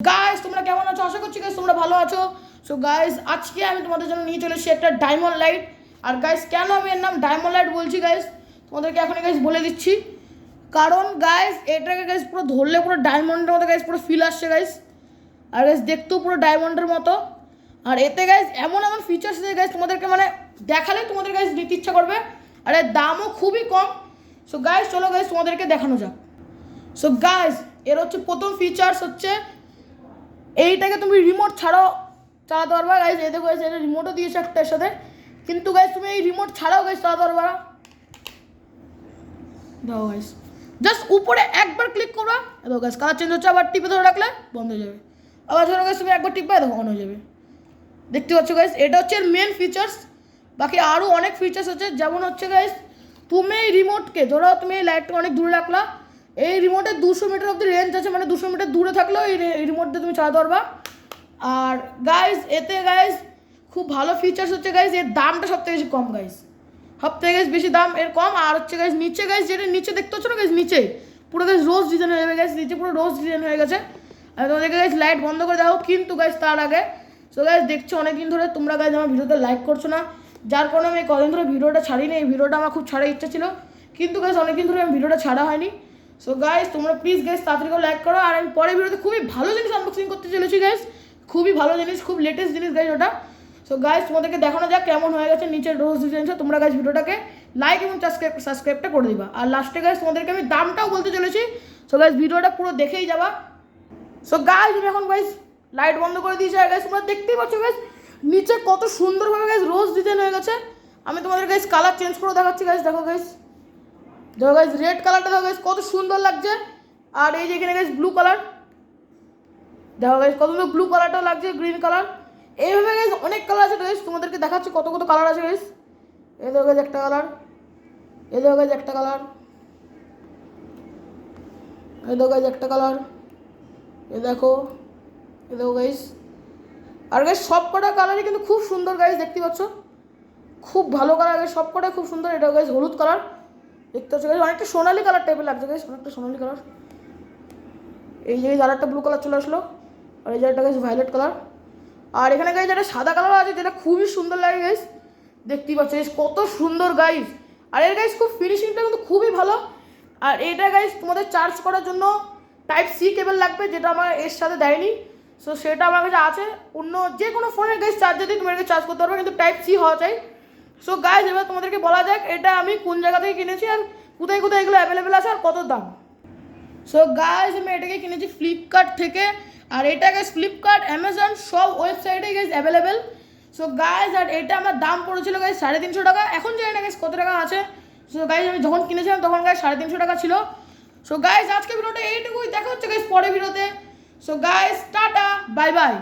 Guys তোমরা কেমন আছো? আশা করছি গাইস তোমরা ভালো আছো। সো গাইস আজকে আমি তোমাদের জন্য নিয়ে চলে এসেছি একটা ডায়মন্ড লাইট। আর গাইস কেন আমি এর নাম ডায়মন্ড লাইট বলছি গাইস তোমাদেরকে এখনই গাইস বলে দিচ্ছি। কারণ গাইস এটাকে গাইস পুরো ধরলে পুরো ডায়মন্ডের মতো গাইস পুরো ফিল আসছে গাইস। আর গাইস দেখতেও পুরো ডায়মন্ডের মতো। আর এতে গাইস এমন এমন ফিচার্স আছে গাইস তোমাদেরকে মানে দেখালে তোমাদের গাইস নিতে ইচ্ছা করবে। আর এর দামও খুবই কম। সো গাইস চলো গাইস তোমাদেরকে দেখানো যাক। সো গাইস এর হচ্ছে প্রথম ফিচার্স হচ্ছে এইটাকে তুমি রিমোট ছাড়াও চালাতে পারবা গাইস। এই দেখো গাইস এটা রিমোটও দিয়েছে একটার সাথে, কিন্তু গাইস তুমি এই রিমোট ছাড়াও গাইস চালাতে পারবা। দাও গাইস জাস্ট উপরে একবার ক্লিক করবা, দেখো গাইস কালার চেঞ্জ হচ্ছে, আবার টিপে ধরে রাখলে বন্ধ হয়ে যাবে। আবার ধরো গাইস তুমি একবার টিপবে দেখো অন হয়ে যাবে। দেখতে পাচ্ছ গাইস এটা হচ্ছে এর মেন ফিচার্স। বাকি আরও অনেক ফিচার্স আছে, যেমন হচ্ছে গাইস তুমি এই রিমোটকে ধরো তুমি এই লাইটটা অনেক দূরে রাখলা, এই রিমোটের 200 মিটার অব্দি রেঞ্জ আছে, মানে 200 মিটার দূরে থাকলেও এই রিমোট দিয়ে তুমি চালাতে পারবা। আর গাইস এতে গাইস খুব ভালো ফিচার্স হচ্ছে গাইস এর দামটা সবথেকে বেশি কম গাইস, সবথেকে গাইস বেশি দাম এর কম। আর হচ্ছে গাইস নিচে গাইস যেটা নিচে দেখতে হচ্ছে না গাইস নিচে পুরো গাইস রোজ ডিজাইন হয়ে যাবে গাইস, নিচে পুরো রোজ ডিজাইন হয়ে গেছে। আর তোমাদেরকে গাইস লাইট বন্ধ করে দাও, কিন্তু গাইস তার আগে সো গাইস দেখছো অনেকদিন ধরে তোমরা গাইস আমার ভিডিওতে লাইক করছো না, যার কারণে আমি কদিন ধরে ভিডিওটা ছাড়িনি। এই ভিডিওটা আমার খুব ছাড়ার ইচ্ছা ছিল, কিন্তু গাইস অনেকদিন ধরে আমি ভিডিওটা ছাড়া হয়নি। সো গাইস তোমরা প্লিজ গাইস তাড়াতাড়ি করে লাইক করো। আর আমি পরের ভিডিওতে খুবই ভালো জিনিস আনবক্সিং করতে চলেছি গাইস, খুবই ভালো জিনিস, খুব লেটেস্ট জিনিস গাইস ওটা। সো গাইস তোমাদেরকে দেখানো যাক কেমন হয়ে গেছে নিচের রোজ ডিজাইনটা। তোমরা গাইস ভিডিওটাকে লাইক এবং সাবস্ক্রাইবটা করে দিবা। আর লাস্টে গাইস তোমাদেরকে আমি দামটাও বলতে চলেছি। সো গাইস ভিডিওটা পুরো দেখেই যাবা। সো গাইস আমি এখন গাইস লাইট বন্ধ করে দিয়েছি। আর গাইস তোমরা দেখতেই পাচ্ছ গাইস নিচে কত সুন্দরভাবে গাইস রোজ ডিজাইন হয়ে গেছে। আমি তোমাদের গাইস কালার চেঞ্জ করে দেখাচ্ছি গাইস। দেখো গাইস, দেখো গাইস রেড কালারটা দেখো গাইস কত সুন্দর লাগছে। আর এই যে এখানে গাইস ব্লু কালার, দেখো গাইস কত সুন্দর ব্লু কালারটাও লাগছে, গ্রিন কালার। এইভাবে গাইস অনেক কালার আছে গাইস, তোমাদেরকে দেখাচ্ছি কত কত কালার আছে গাইস। এই দেখো গাইস একটা কালার, এই দেখো গাইস একটা কালার, এই দেখো গাইস একটা কালার, এই দেখো, এই দেখো গাইস। আর গাইস সব কটা কালারই কিন্তু খুব সুন্দর গাইস, দেখতে পাচ্ছ খুব ভালো কালার গাইস, সব কটাই খুব সুন্দর। এটা গাইস হলুদ কালার, দেখতে পাচ্ছ গাইস অনেকটা সোনালি কালার টাইপের লাগছে গাইস, অনেকটা সোনালি কালার। এই যে আর একটা ব্লু কালার চলে আসলো, আর এই যে একটা গাইস ভায়োলেট কালার। আর এখানে গাইস একটা সাদা কালার আছে যেটা খুবই সুন্দর লাগে গাইস, দেখতেই পাচ্ছ গাইস কত সুন্দর গাইস। আর এর গাইস খুব ফিনিশিংটা কিন্তু খুবই ভালো। আর এটা গাইস তোমাদের চার্জ করার জন্য টাইপ সি কেবল লাগবে, যেটা আমার এর সাথে দেয়নি। সো সেটা আমার কাছে আছে, অন্য যে কোনো ফোনের গাইস চার্জার দিয়ে তোমাদেরকে চার্জ করতে পারবে, কিন্তু টাইপ সি হওয়া চাই। সো গাইস এবার তোমাদেরকে বলা যাক এটা আমি কোন জায়গা থেকে কিনেছি, আর কোথায় কোথায় এগুলো অ্যাভেলেবেল আছে, আর কত দাম। সো গাইস আমি এটাকে কিনেছি ফ্লিপকার্ট থেকে। আর এটা গাইস ফ্লিপকার্ট, অ্যামাজন সব ওয়েবসাইটে গাইস অ্যাভেলেবেল। সো গাইস আর এটা আমার দাম পড়েছিল গাইস 350 টাকা, এখন জানি না গাইস কত টাকা আছে। সো গাইস আমি যখন কিনেছিলাম তখন গাইস 350 টাকা ছিল। সো গাইস আজকে ভিডিওটা এইটুকুই, দেখা হচ্ছে গাইস পরের ভিডিওতে। So guys tata bye bye.